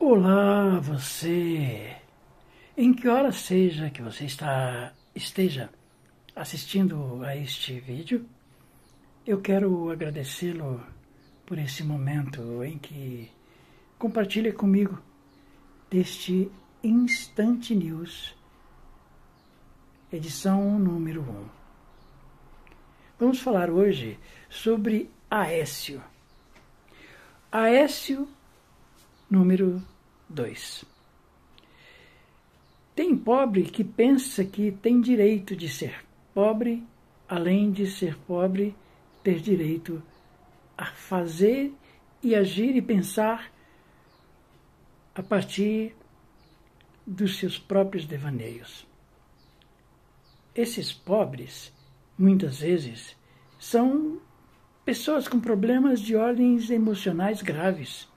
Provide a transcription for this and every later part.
Olá, você! Em que hora seja que você esteja assistindo a este vídeo, eu quero agradecê-lo por esse momento em que compartilha comigo deste Instante News, edição número 1. Vamos falar hoje sobre Aécio. Aécio número 2. Tem pobre que pensa que tem direito de ser pobre, além de ser pobre, ter direito a fazer e agir e pensar a partir dos seus próprios devaneios. Esses pobres, muitas vezes, são pessoas com problemas de ordens emocionais graves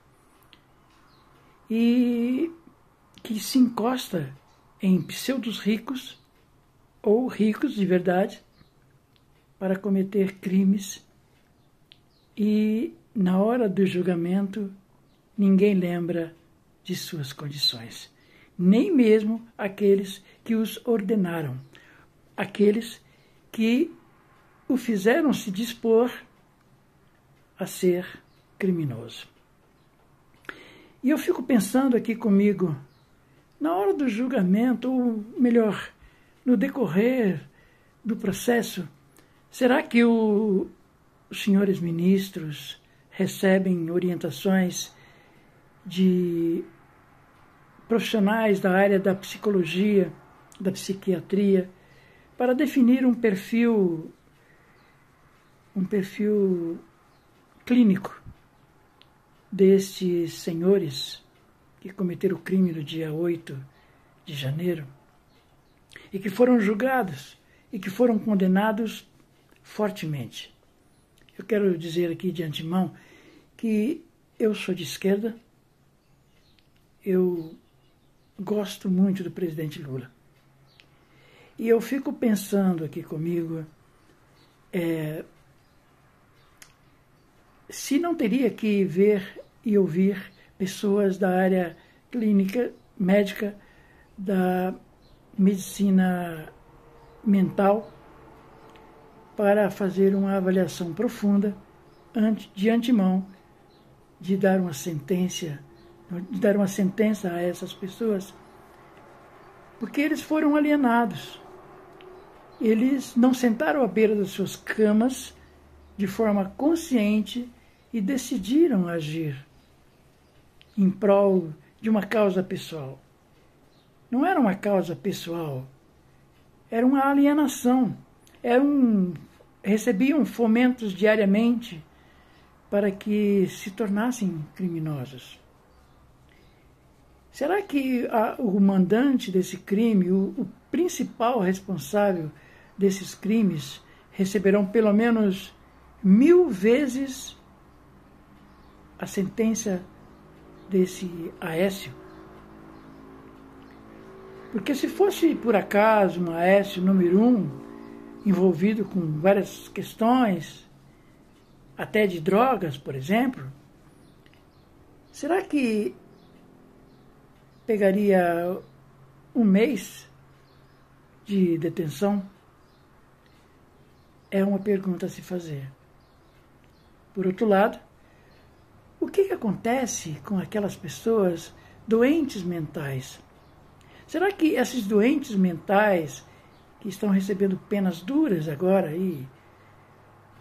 e que se encosta em pseudos ricos ou ricos de verdade para cometer crimes e, na hora do julgamento, ninguém lembra de suas condições, nem mesmo aqueles que os ordenaram, aqueles que o fizeram se dispor a ser criminoso. E eu fico pensando aqui comigo, na hora do julgamento, ou melhor, no decorrer do processo, será que os senhores ministros recebem orientações de profissionais da área da psicologia, da psiquiatria, para definir um perfil clínico destes senhores que cometeram o crime no dia 8 de janeiro e que foram julgados e que foram condenados fortemente? Eu quero dizer aqui de antemão que eu sou de esquerda, eu gosto muito do presidente Lula. E eu fico pensando aqui comigo, se não teria que ver e ouvir pessoas da área clínica, médica, da medicina mental, para fazer uma avaliação profunda de antemão de dar uma sentença a essas pessoas, porque eles foram alienados. Eles não sentaram à beira das suas camas de forma consciente e decidiram agir em prol de uma causa pessoal. Não era uma causa pessoal, era uma alienação. Recebiam fomentos diariamente para que se tornassem criminosos. Será que o mandante desse crime, o principal responsável desses crimes, receberão pelo menos 1000 vezes a sentença desse Aécio? Porque se fosse, por acaso, um Aécio número 1, envolvido com várias questões, até de drogas, por exemplo, será que pegaria um mês de detenção? É uma pergunta a se fazer. Por outro lado, o que acontece com aquelas pessoas doentes mentais? Será que esses doentes mentais que estão recebendo penas duras agora aí,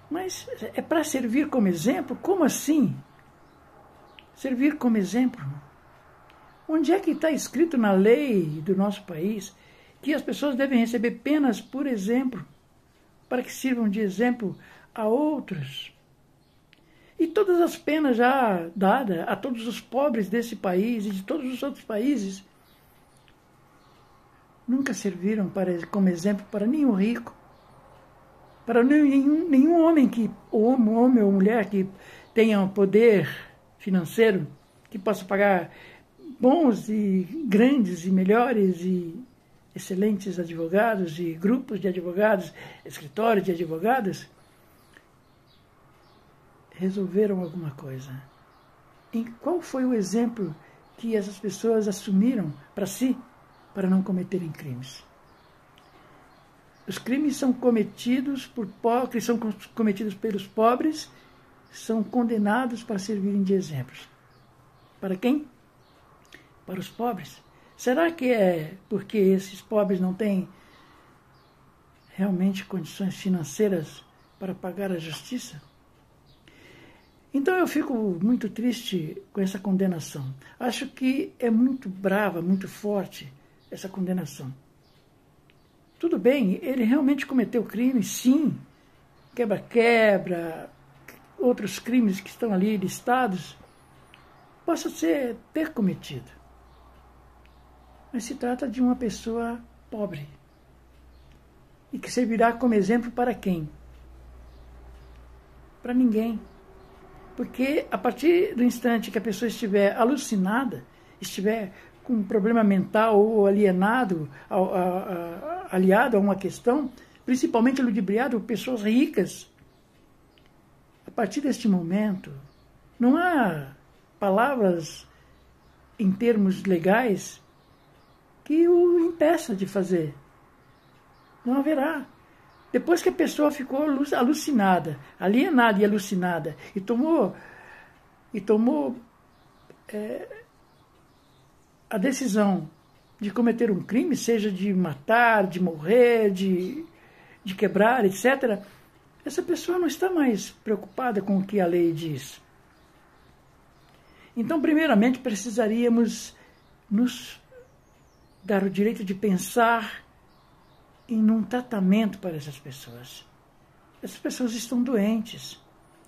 mas é para servir como exemplo? Como assim? Servir como exemplo? Onde é que está escrito na lei do nosso país que as pessoas devem receber penas por exemplo, para que sirvam de exemplo a outros? E todas as penas já dadas a todos os pobres desse país e de todos os outros países nunca serviram como exemplo para nenhum rico, para nenhum homem homem ou mulher que tenha poder financeiro, que possa pagar bons e grandes e melhores e excelentes advogados e grupos de advogados, escritórios de advogados, resolveram alguma coisa. Qual foi o exemplo que essas pessoas assumiram para si para não cometerem crimes. Os crimes são cometidos por pobres, são cometidos pelos pobres, são condenados para servirem de exemplos. Para quem? Para os pobres. Será que é porque esses pobres não têm realmente condições financeiras para pagar a justiça? Então eu fico muito triste com essa condenação. Acho que é muito brava, muito forte essa condenação. Tudo bem, ele realmente cometeu crime, sim. Quebra-quebra, outros crimes que estão ali listados, possa ter cometido. Mas se trata de uma pessoa pobre. E que servirá como exemplo para quem? Para ninguém. Porque a partir do instante que a pessoa estiver alucinada, estiver com um problema mental ou aliado a uma questão, principalmente ludibriado por pessoas ricas, a partir deste momento, não há palavras em termos legais que o impeça de fazer. Não haverá. Depois que a pessoa ficou alucinada, alienada e alucinada, e tomou a decisão de cometer um crime, seja de matar, de morrer, de quebrar, etc., essa pessoa não está mais preocupada com o que a lei diz. Então, primeiramente, precisaríamos nos dar o direito de pensar em um tratamento para essas pessoas. Essas pessoas estão doentes.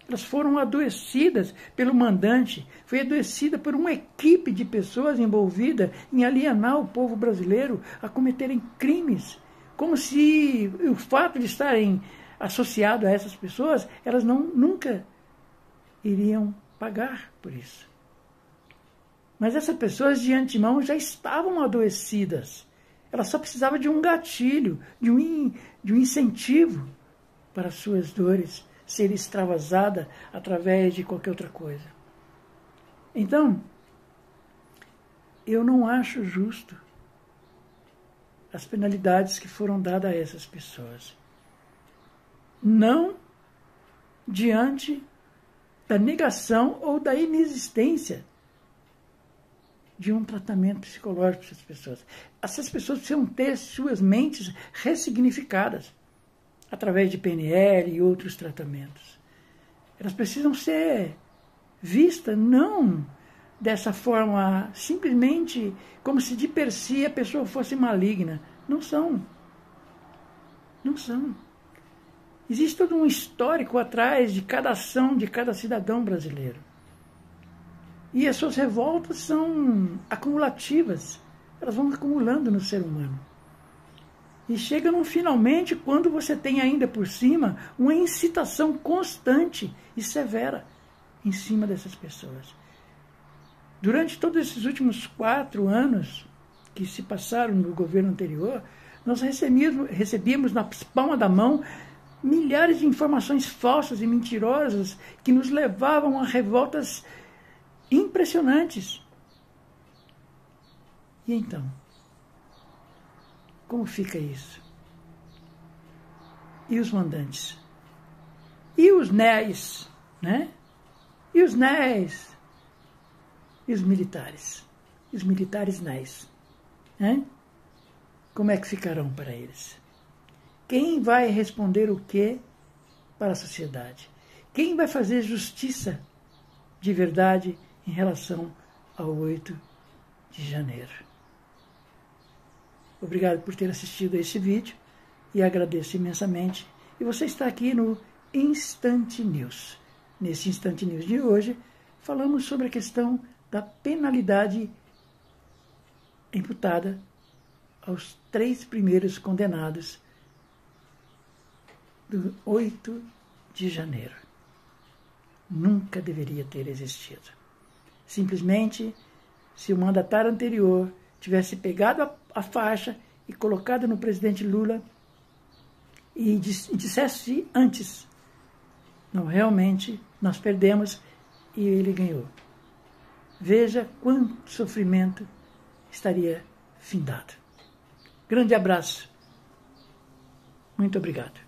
Elas foram adoecidas pelo mandante, foi adoecida por uma equipe de pessoas envolvida em alienar o povo brasileiro a cometerem crimes, como se o fato de estarem associados a essas pessoas, elas nunca iriam pagar por isso. Mas essas pessoas de antemão já estavam adoecidas. Elas só precisavam de um gatilho, de um incentivo para as suas dores ser extravasada através de qualquer outra coisa. Então, eu não acho justo as penalidades que foram dadas a essas pessoas. Não diante da negação ou da inexistência de um tratamento psicológico para essas pessoas. Essas pessoas precisam ter suas mentes ressignificadas através de PNL e outros tratamentos. Elas precisam ser vistas não dessa forma, simplesmente como se de per si a pessoa fosse maligna. Não são. Não são. Existe todo um histórico atrás de cada ação de cada cidadão brasileiro. E as suas revoltas são acumulativas. Elas vão acumulando no ser humano. E chegam finalmente quando você tem ainda por cima uma incitação constante e severa em cima dessas pessoas. Durante todos esses últimos 4 anos que se passaram no governo anterior, nós recebíamos na palma da mão milhares de informações falsas e mentirosas que nos levavam a revoltas impressionantes. E então? Como fica isso? E os mandantes? E os NES? Né? E os NES? E os militares? E os militares NES? Né? Como é que ficarão para eles? Quem vai responder o quê para a sociedade? Quem vai fazer justiça de verdade em relação ao 8 de janeiro? Obrigado por ter assistido a esse vídeo e agradeço imensamente. E você está aqui no Instant News. Nesse Instant News de hoje, falamos sobre a questão da penalidade imputada aos 3 primeiros condenados do 8 de janeiro. Nunca deveria ter existido. Simplesmente, se o mandatário anterior tivesse pegado a faixa e colocado no presidente Lula e dissesse antes, não, realmente nós perdemos e ele ganhou. veja quanto sofrimento estaria findado. Grande abraço. Muito obrigado.